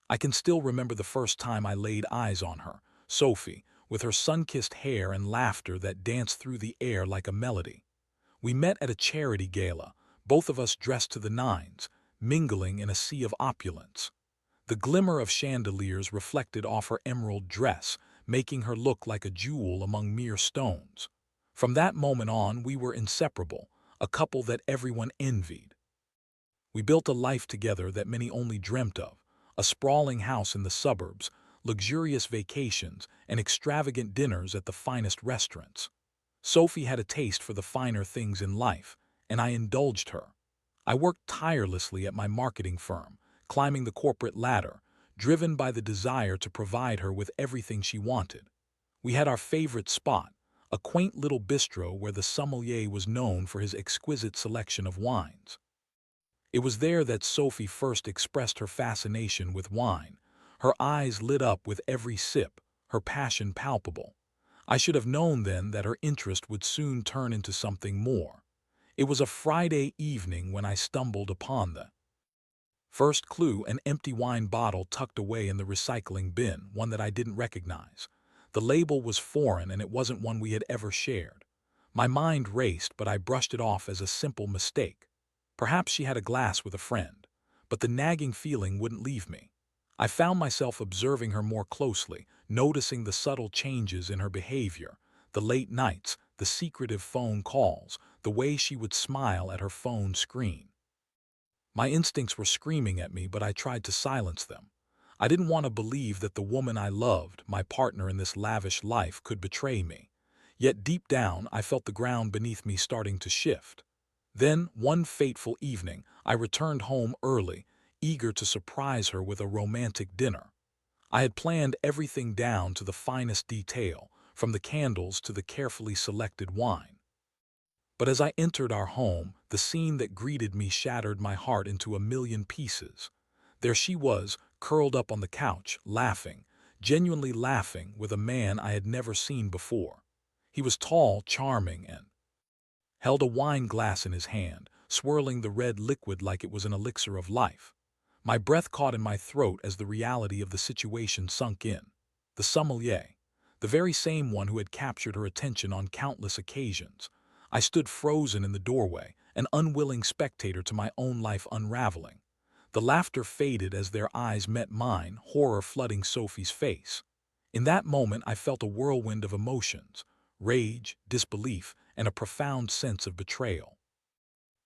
I can still remember the first time I laid eyes on her, Sophie, with her sun-kissed hair and laughter that danced through the air like a melody. We met at a charity gala, both of us dressed to the nines, mingling in a sea of opulence. The glimmer of chandeliers reflected off her emerald dress, making her look like a jewel among mere stones. From that moment on, we were inseparable, a couple that everyone envied. We built a life together that many only dreamt of, a sprawling house in the suburbs, luxurious vacations, and extravagant dinners at the finest restaurants. Sophie had a taste for the finer things in life, and I indulged her. I worked tirelessly at my marketing firm, climbing the corporate ladder, driven by the desire to provide her with everything she wanted. We had our favorite spot, a quaint little bistro where the sommelier was known for his exquisite selection of wines. It was there that Sophie first expressed her fascination with wine. Her eyes lit up with every sip, her passion palpable. I should have known then that her interest would soon turn into something more. It was a Friday evening when I stumbled upon the first clue, an empty wine bottle tucked away in the recycling bin, one that I didn't recognize. The label was foreign and it wasn't one we had ever shared. My mind raced, but I brushed it off as a simple mistake. Perhaps she had a glass with a friend, but the nagging feeling wouldn't leave me. I found myself observing her more closely, noticing the subtle changes in her behavior, the late nights, the secretive phone calls, the way she would smile at her phone screen. My instincts were screaming at me, but I tried to silence them. I didn't want to believe that the woman I loved, my partner in this lavish life, could betray me. Yet deep down, I felt the ground beneath me starting to shift. Then, one fateful evening, I returned home early, eager to surprise her with a romantic dinner. I had planned everything down to the finest detail, from the candles to the carefully selected wine. But as I entered our home, the scene that greeted me shattered my heart into a million pieces. There she was, curled up on the couch, laughing, genuinely laughing, with a man I had never seen before. He was tall, charming, and held a wine glass in his hand, swirling the red liquid like it was an elixir of life. My breath caught in my throat as the reality of the situation sunk in. The sommelier, the very same one who had captured her attention on countless occasions. I stood frozen in the doorway, an unwilling spectator to my own life unraveling. The laughter faded as their eyes met mine, horror flooding Sophie's face. In that moment I felt a whirlwind of emotions, rage, disbelief, and a profound sense of betrayal.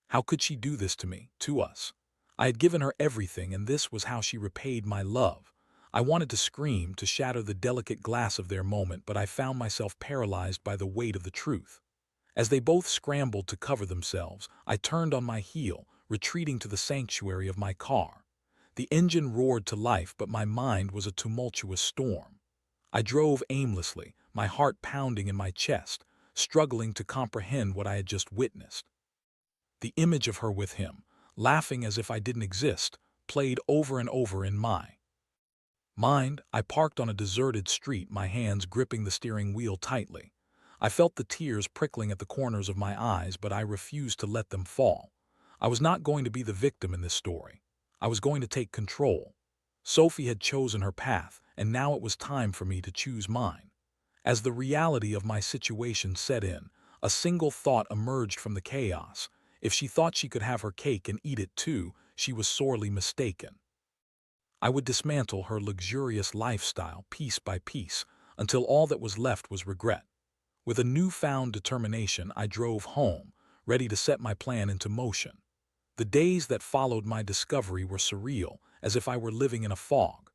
How could she do this to me, to us? I had given her everything, and this was how she repaid my love. I wanted to scream, to shatter the delicate glass of their moment, but I found myself paralyzed by the weight of the truth. As they both scrambled to cover themselves, I turned on my heel, retreating to the sanctuary of my car. The engine roared to life, but my mind was a tumultuous storm. I drove aimlessly, my heart pounding in my chest, struggling to comprehend what I had just witnessed. The image of her with him, laughing as if I didn't exist, played over and over in my mind. I parked on a deserted street, my hands gripping the steering wheel tightly. I felt the tears prickling at the corners of my eyes, but I refused to let them fall. I was not going to be the victim in this story. I was going to take control. Sophie had chosen her path, and now it was time for me to choose mine. As the reality of my situation set in, a single thought emerged from the chaos. If she thought she could have her cake and eat it too, she was sorely mistaken. I would dismantle her luxurious lifestyle piece by piece, until all that was left was regret. With a newfound determination, I drove home, ready to set my plan into motion. The days that followed my discovery were surreal, as if I were living in a fog.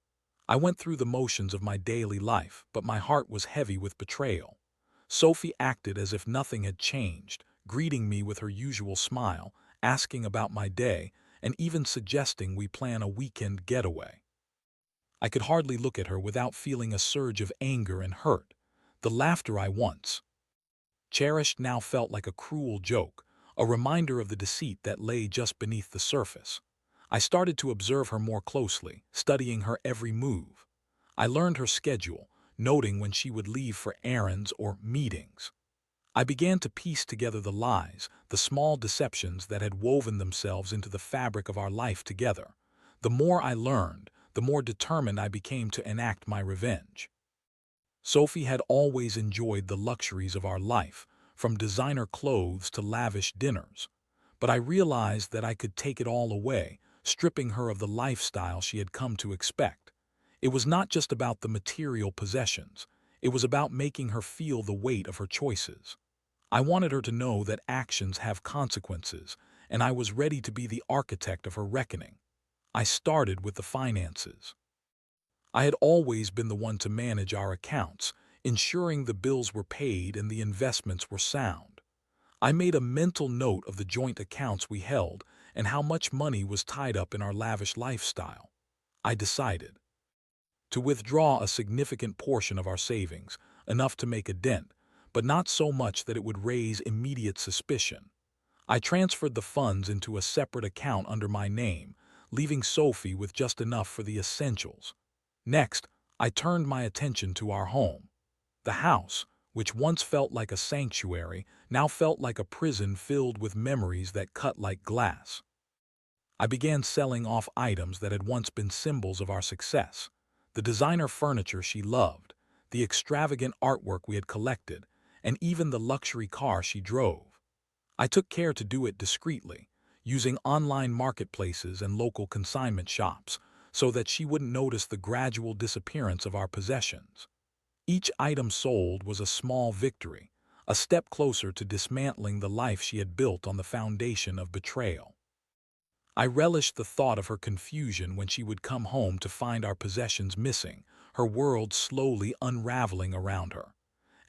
I went through the motions of my daily life, but my heart was heavy with betrayal. Sophie acted as if nothing had changed, greeting me with her usual smile, asking about my day, and even suggesting we plan a weekend getaway. I could hardly look at her without feeling a surge of anger and hurt. The laughter I once cherished now felt like a cruel joke, a reminder of the deceit that lay just beneath the surface. I started to observe her more closely, studying her every move. I learned her schedule, noting when she would leave for errands or meetings. I began to piece together the lies, the small deceptions that had woven themselves into the fabric of our life together. The more I learned, the more determined I became to enact my revenge. Sophie had always enjoyed the luxuries of our life, from designer clothes to lavish dinners. But I realized that I could take it all away, stripping her of the lifestyle she had come to expect. It was not just about the material possessions. It was about making her feel the weight of her choices. I wanted her to know that actions have consequences, and I was ready to be the architect of her reckoning. I started with the finances. I had always been the one to manage our accounts, ensuring the bills were paid and the investments were sound. I made a mental note of the joint accounts we held and how much money was tied up in our lavish lifestyle. I decided to withdraw a significant portion of our savings, enough to make a dent, but not so much that it would raise immediate suspicion. I transferred the funds into a separate account under my name, leaving Sophie with just enough for the essentials. Next, I turned my attention to our home. The house, which once felt like a sanctuary, now felt like a prison filled with memories that cut like glass. I began selling off items that had once been symbols of our success: the designer furniture she loved, the extravagant artwork we had collected, and even the luxury car she drove. I took care to do it discreetly, using online marketplaces and local consignment shops, so that she wouldn't notice the gradual disappearance of our possessions. Each item sold was a small victory, a step closer to dismantling the life she had built on the foundation of betrayal. I relished the thought of her confusion when she would come home to find our possessions missing, her world slowly unraveling around her.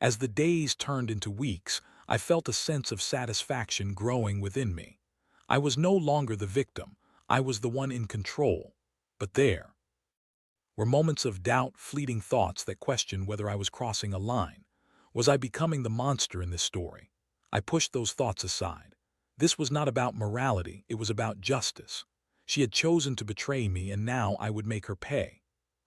As the days turned into weeks, I felt a sense of satisfaction growing within me. I was no longer the victim, I was the one in control. But there were moments of doubt, fleeting thoughts that questioned whether I was crossing a line. Was I becoming the monster in this story? I pushed those thoughts aside. This was not about morality, it was about justice. She had chosen to betray me, and now I would make her pay.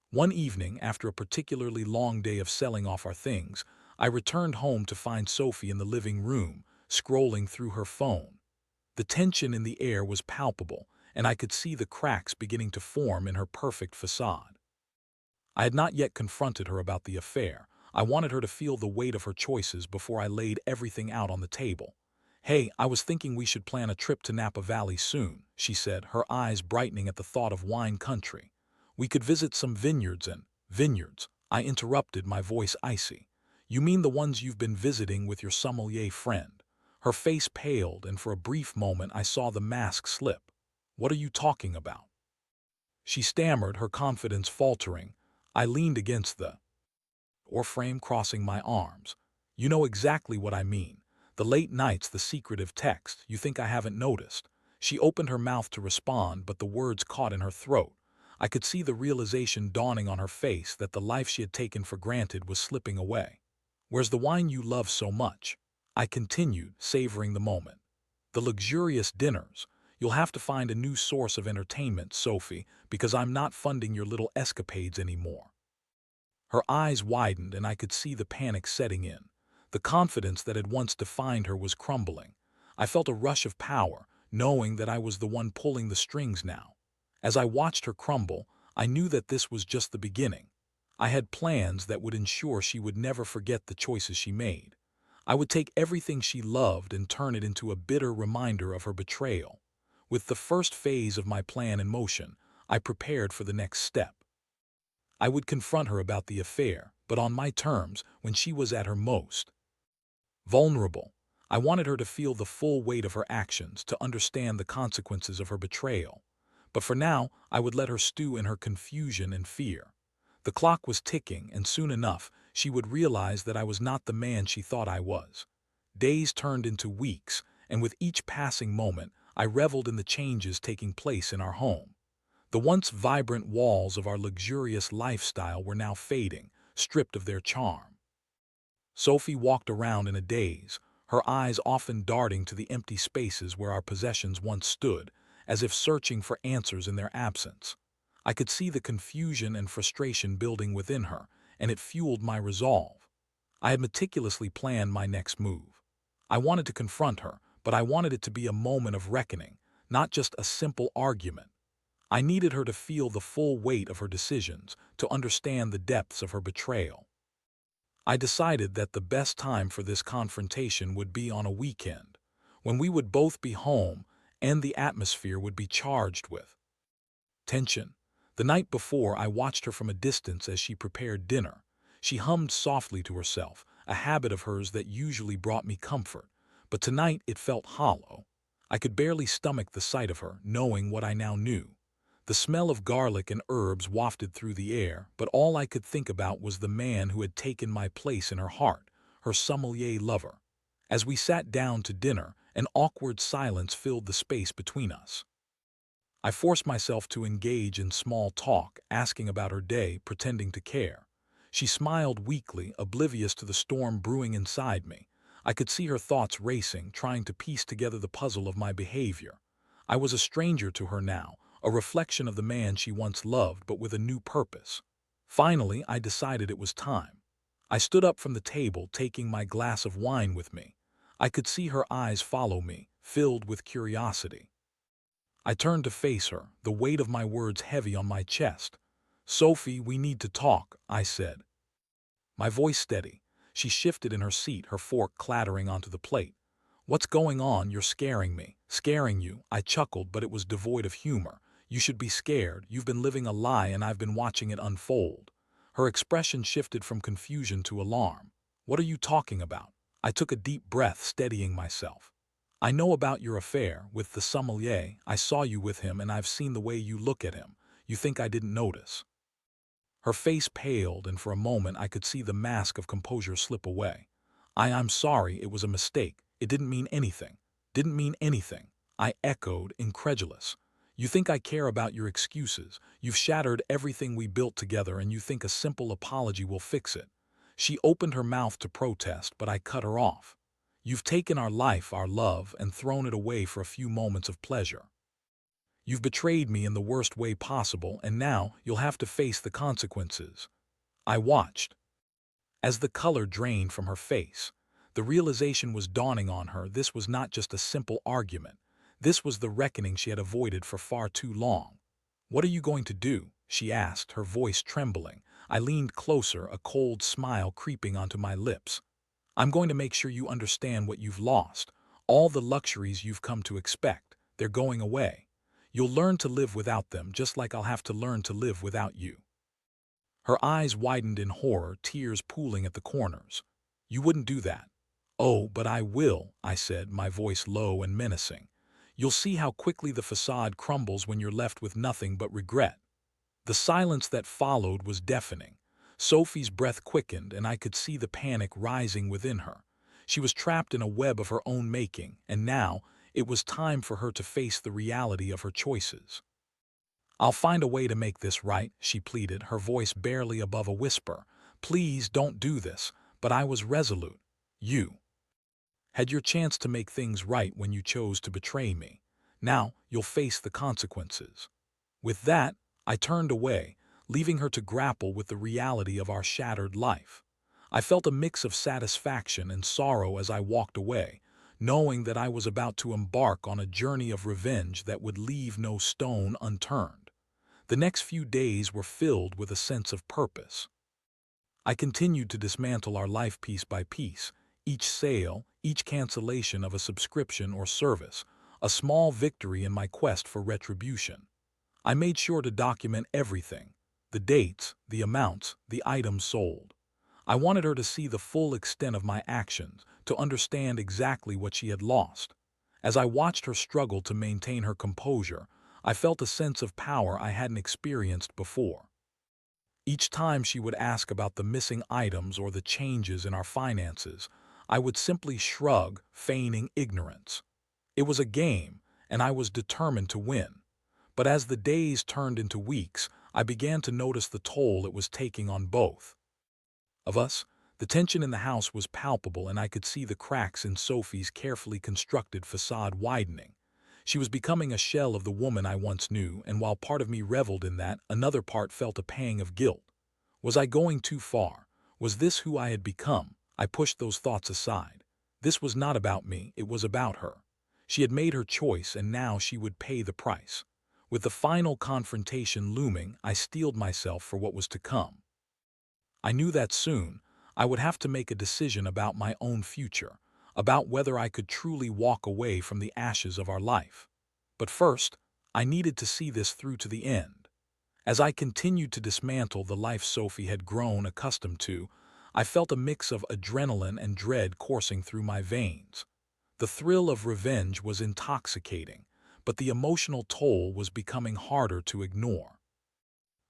One evening, after a particularly long day of selling off our things, I returned home to find Sophie in the living room, scrolling through her phone. The tension in the air was palpable, and I could see the cracks beginning to form in her perfect facade. I had not yet confronted her about the affair. I wanted her to feel the weight of her choices before I laid everything out on the table. "Hey, I was thinking we should plan a trip to Napa Valley soon," she said, her eyes brightening at the thought of wine country. "We could visit some vineyards and—" "Vineyards," I interrupted, my voice icy. "You mean the ones you've been visiting with your sommelier friend?" Her face paled, and for a brief moment I saw the mask slip. "What are you talking about?" she stammered, her confidence faltering. I leaned against the door frame, crossing my arms. "You know exactly what I mean. The late nights, the secretive texts. You think I haven't noticed?" She opened her mouth to respond, but the words caught in her throat. I could see the realization dawning on her face that the life she had taken for granted was slipping away. "Where's the wine you love so much?" I continued, savoring the moment. "The luxurious dinners. You'll have to find a new source of entertainment, Sophie, because I'm not funding your little escapades anymore." Her eyes widened, and I could see the panic setting in. The confidence that had once defined her was crumbling. I felt a rush of power, knowing that I was the one pulling the strings now. As I watched her crumble, I knew that this was just the beginning. I had plans that would ensure she would never forget the choices she made. I would take everything she loved and turn it into a bitter reminder of her betrayal. With the first phase of my plan in motion, I prepared for the next step. I would confront her about the affair, but on my terms, when she was at her most vulnerable. I wanted her to feel the full weight of her actions, to understand the consequences of her betrayal. But for now, I would let her stew in her confusion and fear. The clock was ticking, and soon enough, she would realize that I was not the man she thought I was. Days turned into weeks, and with each passing moment, I reveled in the changes taking place in our home. The once vibrant walls of our luxurious lifestyle were now fading, stripped of their charm. Sophie walked around in a daze, her eyes often darting to the empty spaces where our possessions once stood, as if searching for answers in their absence. I could see the confusion and frustration building within her, and it fueled my resolve. I had meticulously planned my next move. I wanted to confront her, but I wanted it to be a moment of reckoning, not just a simple argument. I needed her to feel the full weight of her decisions, to understand the depths of her betrayal. I decided that the best time for this confrontation would be on a weekend, when we would both be home and the atmosphere would be charged with tension. The night before, I watched her from a distance as she prepared dinner. She hummed softly to herself, a habit of hers that usually brought me comfort, but tonight it felt hollow. I could barely stomach the sight of her, knowing what I now knew. The smell of garlic and herbs wafted through the air, but all I could think about was the man who had taken my place in her heart, her sommelier lover. As we sat down to dinner, an awkward silence filled the space between us. I forced myself to engage in small talk, asking about her day, pretending to care. She smiled weakly, oblivious to the storm brewing inside me. I could see her thoughts racing, trying to piece together the puzzle of my behavior. I was a stranger to her now, a reflection of the man she once loved, but with a new purpose. Finally, I decided it was time. I stood up from the table, taking my glass of wine with me. I could see her eyes follow me, filled with curiosity. I turned to face her, the weight of my words heavy on my chest. "Sophie, we need to talk," I said. My voice steady. She shifted in her seat, her fork clattering onto the plate. "What's going on? You're scaring me." "Scaring you?" I chuckled, but it was devoid of humor. "You should be scared. You've been living a lie and I've been watching it unfold." Her expression shifted from confusion to alarm. "What are you talking about?" I took a deep breath, steadying myself. "I know about your affair with the sommelier. I saw you with him and I've seen the way you look at him. You think I didn't notice?" Her face paled, and for a moment I could see the mask of composure slip away. I'm sorry, it was a mistake. It didn't mean anything." "Didn't mean anything," I echoed, incredulous. "You think I care about your excuses. You've shattered everything we built together and you think a simple apology will fix it." She opened her mouth to protest, but I cut her off. "You've taken our life, our love, and thrown it away for a few moments of pleasure. You've betrayed me in the worst way possible, and now you'll have to face the consequences." I watched as the color drained from her face. The realization was dawning on her. This was not just a simple argument. This was the reckoning she had avoided for far too long. "What are you going to do?" she asked, her voice trembling. I leaned closer, a cold smile creeping onto my lips. "I'm going to make sure you understand what you've lost. All the luxuries you've come to expect, they're going away. You'll learn to live without them, just like I'll have to learn to live without you." Her eyes widened in horror, tears pooling at the corners. "You wouldn't do that." "Oh, but I will," I said, my voice low and menacing. "You'll see how quickly the facade crumbles when you're left with nothing but regret." The silence that followed was deafening. Sophie's breath quickened, and I could see the panic rising within her. She was trapped in a web of her own making, and now it was time for her to face the reality of her choices. "I'll find a way to make this right," she pleaded, her voice barely above a whisper. "Please don't do this." But I was resolute. "You had your chance to make things right when you chose to betray me. Now you'll face the consequences." With that, I turned away, leaving her to grapple with the reality of our shattered life. I felt a mix of satisfaction and sorrow as I walked away, knowing that I was about to embark on a journey of revenge that would leave no stone unturned. The next few days were filled with a sense of purpose. I continued to dismantle our life piece by piece, each sale, each cancellation of a subscription or service, a small victory in my quest for retribution. I made sure to document everything: the dates, the amounts, the items sold. I wanted her to see the full extent of my actions, to understand exactly what she had lost. As I watched her struggle to maintain her composure, I felt a sense of power I hadn't experienced before. Each time she would ask about the missing items or the changes in our finances, I would simply shrug, feigning ignorance. It was a game, and I was determined to win. But as the days turned into weeks, I began to notice the toll it was taking on both of us. The tension in the house was palpable, and I could see the cracks in Sophie's carefully constructed facade widening. She was becoming a shell of the woman I once knew, and while part of me reveled in that, another part felt a pang of guilt. Was I going too far? Was this who I had become? I pushed those thoughts aside. This was not about me, it was about her. She had made her choice, and now she would pay the price. With the final confrontation looming, I steeled myself for what was to come. I knew that soon, I would have to make a decision about my own future, about whether I could truly walk away from the ashes of our life. But first, I needed to see this through to the end. As I continued to dismantle the life Sophie had grown accustomed to, I felt a mix of adrenaline and dread coursing through my veins. The thrill of revenge was intoxicating, but the emotional toll was becoming harder to ignore.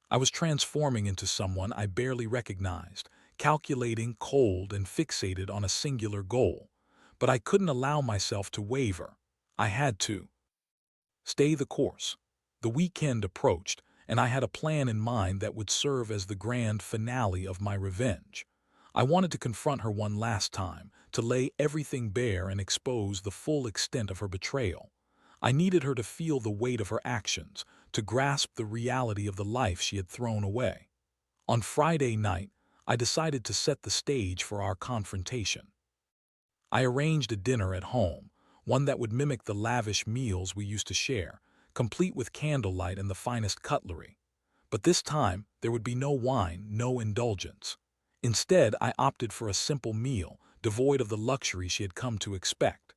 I was transforming into someone I barely recognized, calculating, cold, and fixated on a singular goal. But I couldn't allow myself to waver. I had to stay the course. The weekend approached, and I had a plan in mind that would serve as the grand finale of my revenge. I wanted to confront her one last time, to lay everything bare and expose the full extent of her betrayal. I needed her to feel the weight of her actions, to grasp the reality of the life she had thrown away. On Friday night, I decided to set the stage for our confrontation. I arranged a dinner at home, one that would mimic the lavish meals we used to share, complete with candlelight and the finest cutlery. But this time, there would be no wine, no indulgence. Instead, I opted for a simple meal, devoid of the luxury she had come to expect.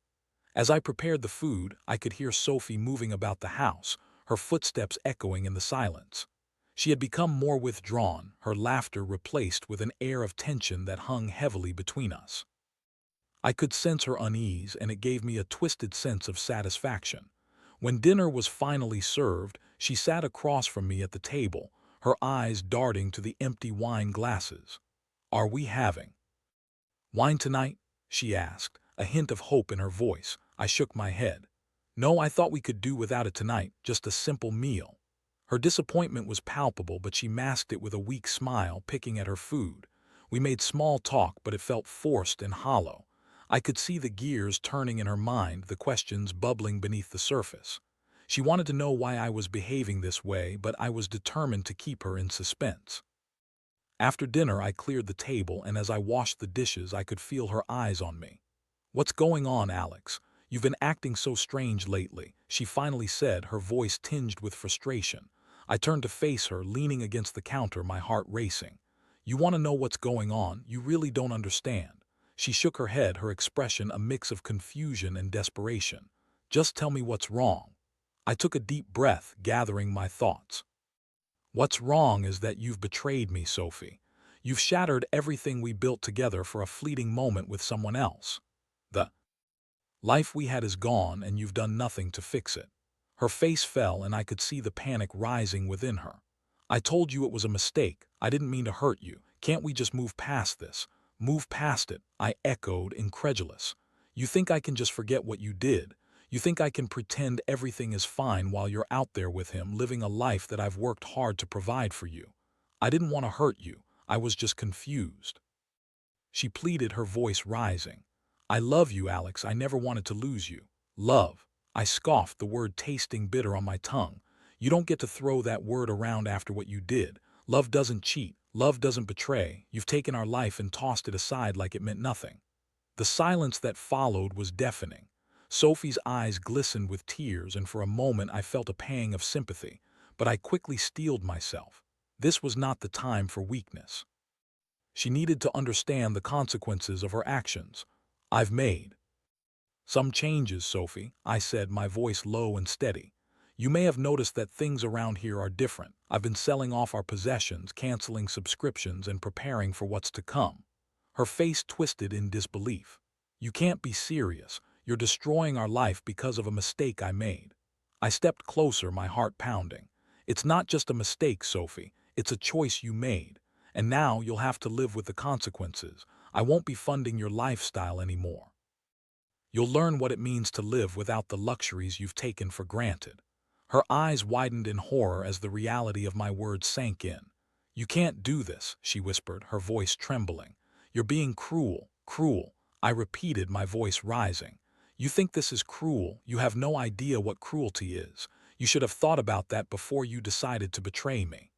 As I prepared the food, I could hear Sophie moving about the house, her footsteps echoing in the silence. She had become more withdrawn, her laughter replaced with an air of tension that hung heavily between us. I could sense her unease, and it gave me a twisted sense of satisfaction. When dinner was finally served, she sat across from me at the table, her eyes darting to the empty wine glasses. "Are we having wine tonight?" she asked, a hint of hope in her voice. I shook my head. "No, I thought we could do without it tonight, just a simple meal." Her disappointment was palpable, but she masked it with a weak smile, picking at her food. We made small talk, but it felt forced and hollow. I could see the gears turning in her mind, the questions bubbling beneath the surface. She wanted to know why I was behaving this way, but I was determined to keep her in suspense. After dinner, I cleared the table, and as I washed the dishes, I could feel her eyes on me. "What's going on, Alex? You've been acting so strange lately," she finally said, her voice tinged with frustration. I turned to face her, leaning against the counter, my heart racing. "You want to know what's going on? You really don't understand." She shook her head, her expression a mix of confusion and desperation. "Just tell me what's wrong." I took a deep breath, gathering my thoughts. "What's wrong is that you've betrayed me, Sophie. You've shattered everything we built together for a fleeting moment with someone else. The life we had is gone, and you've done nothing to fix it." Her face fell, and I could see the panic rising within her. "I told you it was a mistake. I didn't mean to hurt you. Can't we just move past this?" "Move past it," I echoed, incredulous. "You think I can just forget what you did? You think I can pretend everything is fine while you're out there with him, living a life that I've worked hard to provide for you? I didn't want to hurt you. I was just confused." She pleaded, her voice rising. "I love you, Alex. I never wanted to lose you." "Love." I scoffed, the word tasting bitter on my tongue. "You don't get to throw that word around after what you did. Love doesn't cheat. Love doesn't betray. You've taken our life and tossed it aside like it meant nothing." The silence that followed was deafening. Sophie's eyes glistened with tears, and for a moment I felt a pang of sympathy, but I quickly steeled myself. This was not the time for weakness. She needed to understand the consequences of her actions. "I've made some changes, Sophie," I said, my voice low and steady. "You may have noticed that things around here are different. I've been selling off our possessions, canceling subscriptions, and preparing for what's to come." Her face twisted in disbelief. "You can't be serious. You're destroying our life because of a mistake I made." I stepped closer, my heart pounding. "It's not just a mistake, Sophie. It's a choice you made. And now you'll have to live with the consequences. I won't be funding your lifestyle anymore. You'll learn what it means to live without the luxuries you've taken for granted." Her eyes widened in horror as the reality of my words sank in. "You can't do this," she whispered, her voice trembling. "You're being cruel, cruel," I repeated, my voice rising. "You think this is cruel. You have no idea what cruelty is. You should have thought about that before you decided to betray me."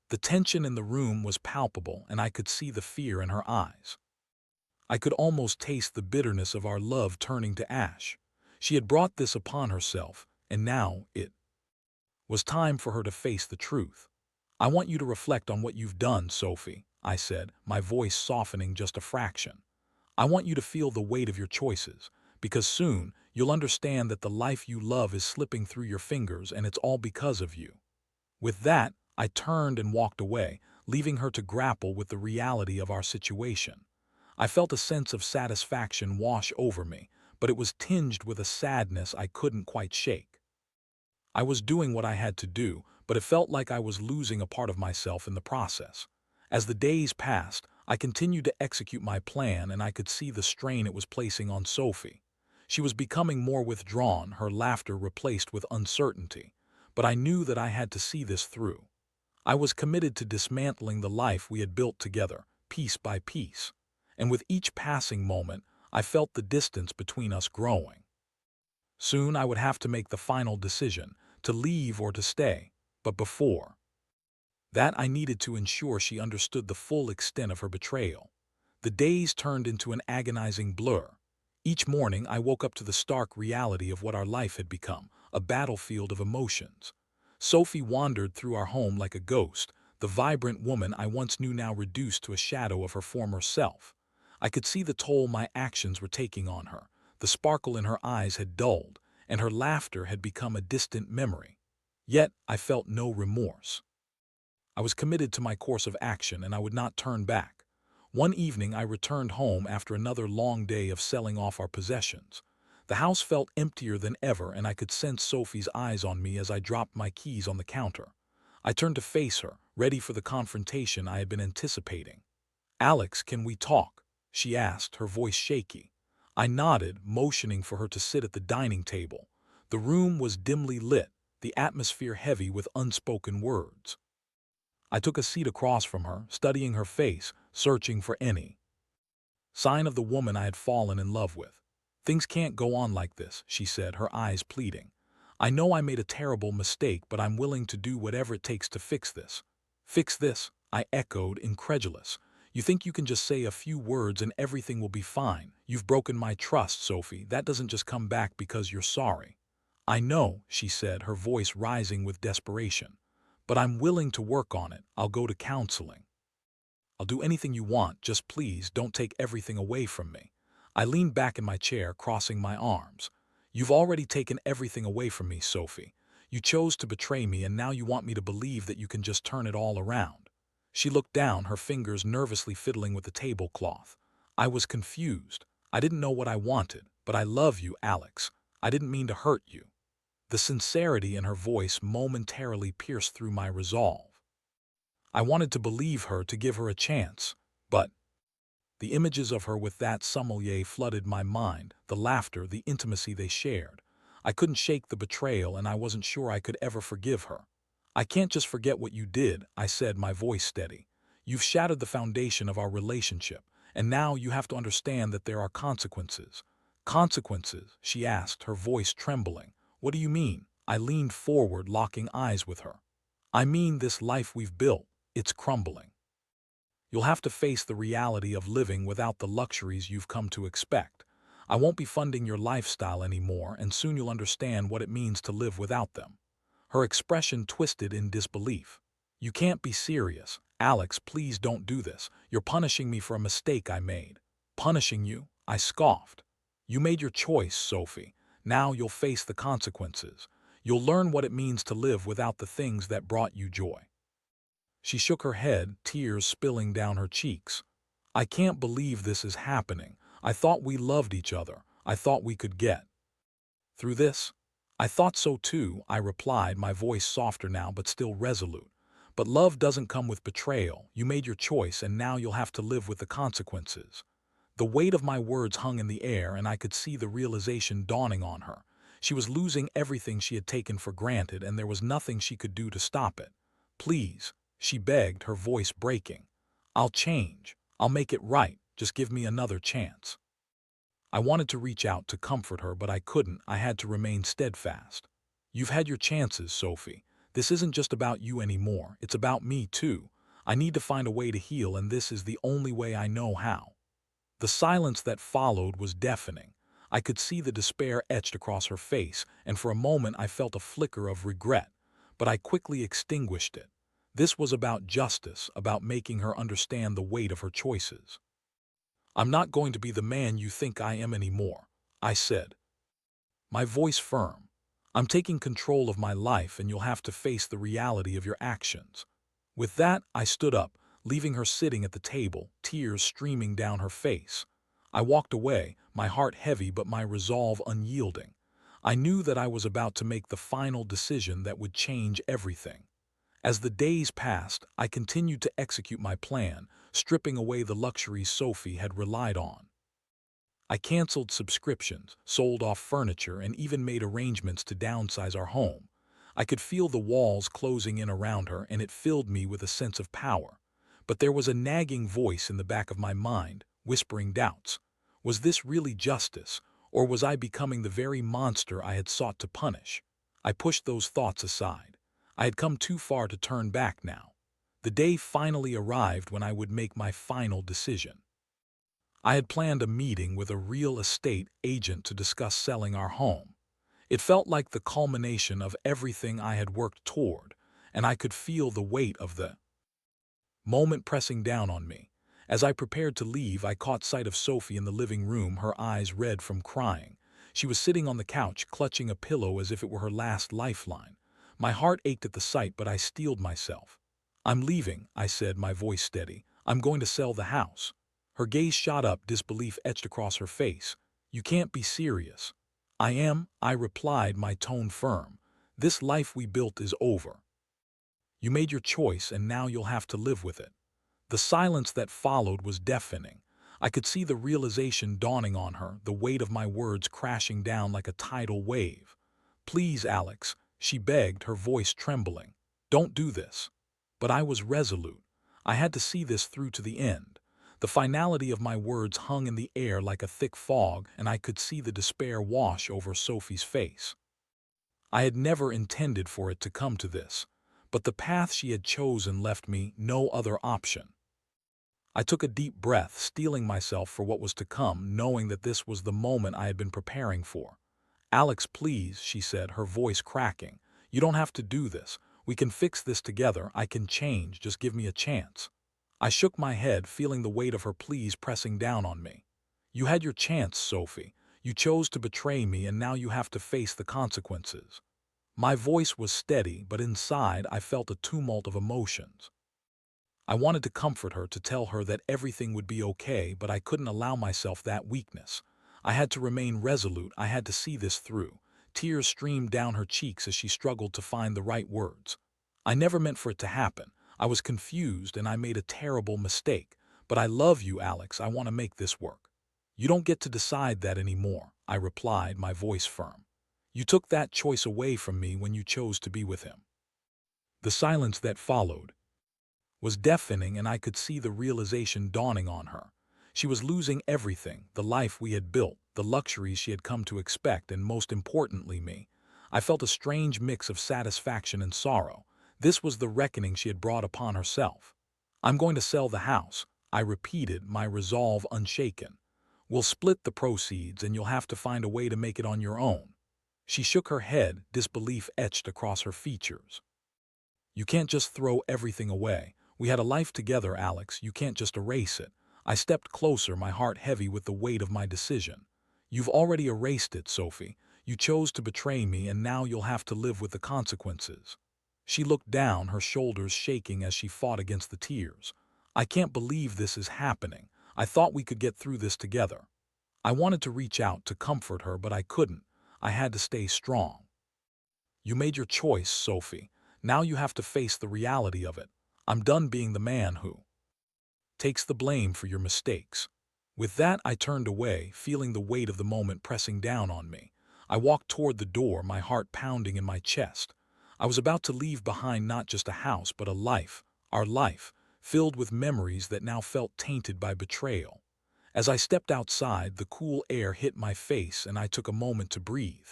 The tension in the room was palpable, and I could see the fear in her eyes. I could almost taste the bitterness of our love turning to ash. She had brought this upon herself, and now it Was time for her to face the truth. "I want you to reflect on what you've done, Sophie," I said, my voice softening just a fraction. "I want you to feel the weight of your choices, because soon you'll understand that the life you love is slipping through your fingers and it's all because of you." With that, I turned and walked away, leaving her to grapple with the reality of our situation. I felt a sense of satisfaction wash over me, but it was tinged with a sadness I couldn't quite shake. I was doing what I had to do, but it felt like I was losing a part of myself in the process. As the days passed, I continued to execute my plan, and I could see the strain it was placing on Sophie. She was becoming more withdrawn, her laughter replaced with uncertainty. But I knew that I had to see this through. I was committed to dismantling the life we had built together, piece by piece. And with each passing moment, I felt the distance between us growing. Soon I would have to make the final decision, to leave or to stay. But before that, I needed to ensure she understood the full extent of her betrayal. The days turned into an agonizing blur. Each morning, I woke up to the stark reality of what our life had become, a battlefield of emotions. Sophie wandered through our home like a ghost, the vibrant woman I once knew now reduced to a shadow of her former self. I could see the toll my actions were taking on her. The sparkle in her eyes had dulled, and her laughter had become a distant memory. Yet I felt no remorse. I was committed to my course of action, and I would not turn back. One evening I returned home after another long day of selling off our possessions. The house felt emptier than ever, and I could sense Sophie's eyes on me as I dropped my keys on the counter. I turned to face her, ready for the confrontation I had been anticipating. "Alex, can we talk?" she asked, her voice shaky. I nodded, motioning for her to sit at the dining table. The room was dimly lit, the atmosphere heavy with unspoken words. I took a seat across from her, studying her face, searching for any sign of the woman I had fallen in love with. "Things can't go on like this," she said, her eyes pleading. "I know I made a terrible mistake, but I'm willing to do whatever it takes to fix this." "Fix this?" I echoed, incredulous. "You think you can just say a few words and everything will be fine? You've broken my trust, Sophie. That doesn't just come back because you're sorry." "I know," she said, her voice rising with desperation. "But I'm willing to work on it. I'll go to counseling. I'll do anything you want, just please don't take everything away from me." I leaned back in my chair, crossing my arms. "You've already taken everything away from me, Sophie. You chose to betray me, and now you want me to believe that you can just turn it all around." She looked down, her fingers nervously fiddling with the tablecloth. I was confused. I didn't know what I wanted, but I love you, Alex. I didn't mean to hurt you. The sincerity in her voice momentarily pierced through my resolve. I wanted to believe her, to give her a chance, but the images of her with that sommelier flooded my mind, the laughter, the intimacy they shared. I couldn't shake the betrayal, and I wasn't sure I could ever forgive her. "I can't just forget what you did," I said, my voice steady. "You've shattered the foundation of our relationship, and now you have to understand that there are consequences." "Consequences?" she asked, her voice trembling. "What do you mean?" I leaned forward, locking eyes with her. "I mean this life we've built. It's crumbling. You'll have to face the reality of living without the luxuries you've come to expect. I won't be funding your lifestyle anymore, and soon you'll understand what it means to live without them." Her expression twisted in disbelief. "You can't be serious. Alex, please don't do this. You're punishing me for a mistake I made." "Punishing you?" I scoffed. "You made your choice, Sophie. Now you'll face the consequences. You'll learn what it means to live without the things that brought you joy." She shook her head, tears spilling down her cheeks. "I can't believe this is happening. I thought we loved each other. I thought we could get through this." "I thought so too," I replied, my voice softer now but still resolute. "But love doesn't come with betrayal. You made your choice, and now you'll have to live with the consequences." The weight of my words hung in the air, and I could see the realization dawning on her. She was losing everything she had taken for granted, and there was nothing she could do to stop it. "Please," she begged, her voice breaking. "I'll change. I'll make it right. Just give me another chance." I wanted to reach out to comfort her, but I couldn't. I had to remain steadfast. "You've had your chances, Sophie. This isn't just about you anymore. It's about me, too. I need to find a way to heal, and this is the only way I know how." The silence that followed was deafening. I could see the despair etched across her face, and for a moment I felt a flicker of regret. but I quickly extinguished it. This was about justice, about making her understand the weight of her choices. "I'm not going to be the man you think I am anymore," I said, my voice firm. "I'm taking control of my life, and you'll have to face the reality of your actions." With that, I stood up, leaving her sitting at the table, tears streaming down her face. I walked away, my heart heavy but my resolve unyielding. I knew that I was about to make the final decision that would change everything. As the days passed, I continued to execute my plan, stripping away the luxuries Sophie had relied on. I canceled subscriptions, sold off furniture, and even made arrangements to downsize our home. I could feel the walls closing in around her, and it filled me with a sense of power. But there was a nagging voice in the back of my mind, whispering doubts. Was this really justice, or was I becoming the very monster I had sought to punish? I pushed those thoughts aside. I had come too far to turn back now. The day finally arrived when I would make my final decision. I had planned a meeting with a real estate agent to discuss selling our home. It felt like the culmination of everything I had worked toward, and I could feel the weight of the moment pressing down on me. As I prepared to leave, I caught sight of Sophie in the living room, her eyes red from crying. She was sitting on the couch, clutching a pillow as if it were her last lifeline. My heart ached at the sight, but I steeled myself. "I'm leaving," I said, my voice steady. "I'm going to sell the house." Her gaze shot up, disbelief etched across her face. "You can't be serious." "I am," I replied, my tone firm. "This life we built is over. You made your choice, and now you'll have to live with it." The silence that followed was deafening. I could see the realization dawning on her, the weight of my words crashing down like a tidal wave. "Please, Alex," she begged, her voice trembling. "Don't do this." But I was resolute. I had to see this through to the end. The finality of my words hung in the air like a thick fog, and I could see the despair wash over Sophie's face. I had never intended for it to come to this, but the path she had chosen left me no other option. I took a deep breath, steeling myself for what was to come, knowing that this was the moment I had been preparing for. "Alex, please," she said, her voice cracking. "You don't have to do this. We can fix this together. I can change. Just give me a chance." I shook my head, feeling the weight of her pleas pressing down on me. "You had your chance, Sophie. You chose to betray me, and now you have to face the consequences." My voice was steady, but inside I felt a tumult of emotions. I wanted to comfort her, to tell her that everything would be okay, but I couldn't allow myself that weakness. I had to remain resolute. I had to see this through. Tears streamed down her cheeks as she struggled to find the right words. "I never meant for it to happen. I was confused, and I made a terrible mistake. But I love you, Alex. I want to make this work." "You don't get to decide that anymore," I replied, my voice firm. "You took that choice away from me when you chose to be with him." The silence that followed was deafening, and I could see the realization dawning on her. She was losing everything, the life we had built, the luxuries she had come to expect, and most importantly, me. I felt a strange mix of satisfaction and sorrow. This was the reckoning she had brought upon herself. "I'm going to sell the house," I repeated, my resolve unshaken. "We'll split the proceeds, and you'll have to find a way to make it on your own." She shook her head, disbelief etched across her features. "You can't just throw everything away. We had a life together, Alex. You can't just erase it." I stepped closer, my heart heavy with the weight of my decision. "You've already erased it, Sophie. You chose to betray me, and now you'll have to live with the consequences." She looked down, her shoulders shaking as she fought against the tears. "I can't believe this is happening. I thought we could get through this together." I wanted to reach out to comfort her, but I couldn't. I had to stay strong. "You made your choice, Sophie. Now you have to face the reality of it. I'm done being the man who takes the blame for your mistakes." With that, I turned away, feeling the weight of the moment pressing down on me. I walked toward the door, my heart pounding in my chest. I was about to leave behind not just a house, but a life, our life, filled with memories that now felt tainted by betrayal. As I stepped outside, the cool air hit my face, and I took a moment to breathe.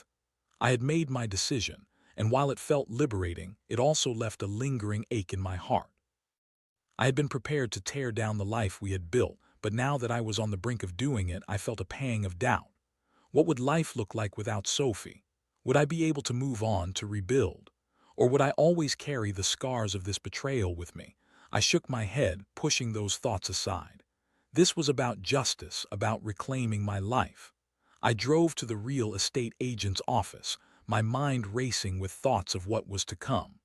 I had made my decision, and while it felt liberating, it also left a lingering ache in my heart. I had been prepared to tear down the life we had built, but now that I was on the brink of doing it, I felt a pang of doubt. What would life look like without Sophie? Would I be able to move on, to rebuild? Or would I always carry the scars of this betrayal with me? I shook my head, pushing those thoughts aside. This was about justice, about reclaiming my life. I drove to the real estate agent's office, my mind racing with thoughts of what was to come.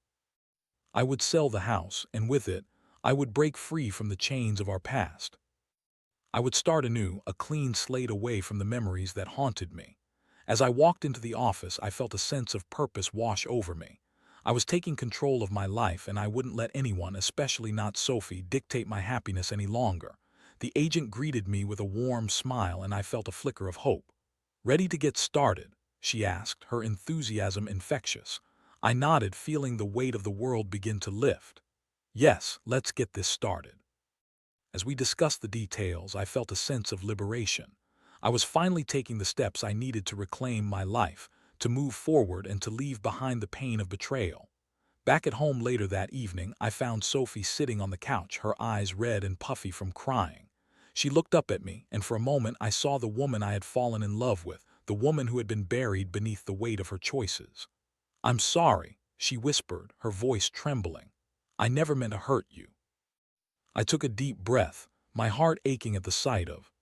I would sell the house, and with it, I would break free from the chains of our past. I would start anew, a clean slate away from the memories that haunted me. As I walked into the office, I felt a sense of purpose wash over me. I was taking control of my life, and I wouldn't let anyone, especially not Sophie, dictate my happiness any longer. The agent greeted me with a warm smile, and I felt a flicker of hope. "Ready to get started?" she asked, her enthusiasm infectious. I nodded, feeling the weight of the world begin to lift. "Yes, let's get this started." As we discussed the details, I felt a sense of liberation. I was finally taking the steps I needed to reclaim my life, to move forward and to leave behind the pain of betrayal. Back at home later that evening, I found Sophie sitting on the couch, her eyes red and puffy from crying. She looked up at me, and for a moment I saw the woman I had fallen in love with, the woman who had been buried beneath the weight of her choices. "I'm sorry," she whispered, her voice trembling. "I never meant to hurt you." I took a deep breath, my heart aching at the sight of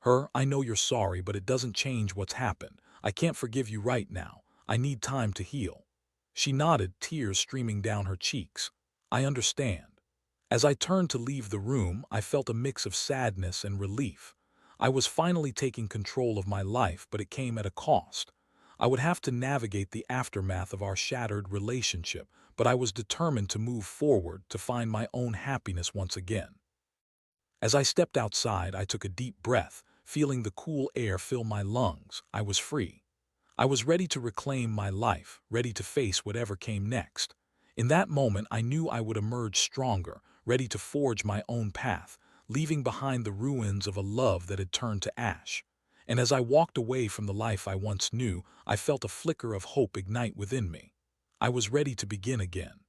her. "I know you're sorry, but it doesn't change what's happened. I can't forgive you right now. I need time to heal." She nodded, tears streaming down her cheeks. "I understand." As I turned to leave the room, I felt a mix of sadness and relief. I was finally taking control of my life, but it came at a cost. I would have to navigate the aftermath of our shattered relationship, but I was determined to move forward, to find my own happiness once again. As I stepped outside, I took a deep breath, feeling the cool air fill my lungs. I was free. I was ready to reclaim my life, ready to face whatever came next. In that moment, I knew I would emerge stronger, ready to forge my own path, leaving behind the ruins of a love that had turned to ash. And as I walked away from the life I once knew, I felt a flicker of hope ignite within me. I was ready to begin again.